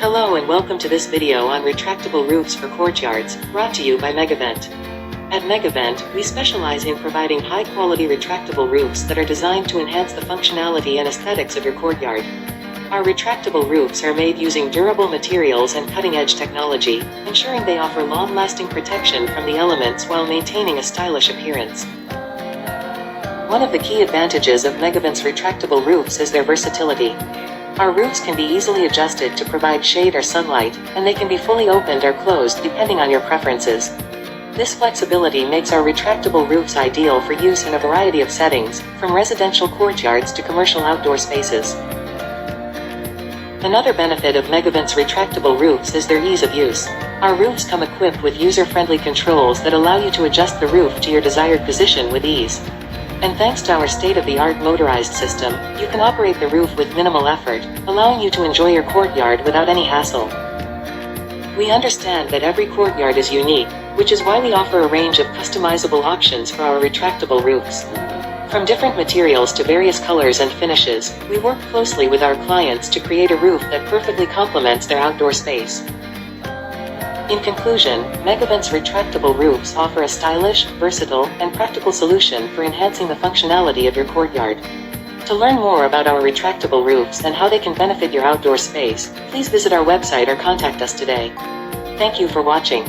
Hello and welcome to this video on retractable roofs for courtyards, brought to you by Megavent. At Megavent, we specialize in providing high-quality retractable roofs that are designed to enhance the functionality and aesthetics of your courtyard. Our retractable roofs are made using durable materials and cutting-edge technology, ensuring they offer long-lasting protection from the elements while maintaining a stylish appearance. One of the key advantages of Megavent's retractable roofs is their versatility. Our roofs can be easily adjusted to provide shade or sunlight, and they can be fully opened or closed depending on your preferences. This flexibility makes our retractable roofs ideal for use in a variety of settings, from residential courtyards to commercial outdoor spaces. Another benefit of Megavent's retractable roofs is their ease of use. Our roofs come equipped with user-friendly controls that allow you to adjust the roof to your desired position with ease. And thanks to our state-of-the-art motorized system, you can operate the roof with minimal effort, allowing you to enjoy your courtyard without any hassle. We understand that every courtyard is unique, which is why we offer a range of customizable options for our retractable roofs. From different materials to various colors and finishes, we work closely with our clients to create a roof that perfectly complements their outdoor space. In conclusion, Megavent's retractable roofs offer a stylish, versatile, and practical solution for enhancing the functionality of your courtyard. To learn more about our retractable roofs and how they can benefit your outdoor space, please visit our website or contact us today. Thank you for watching.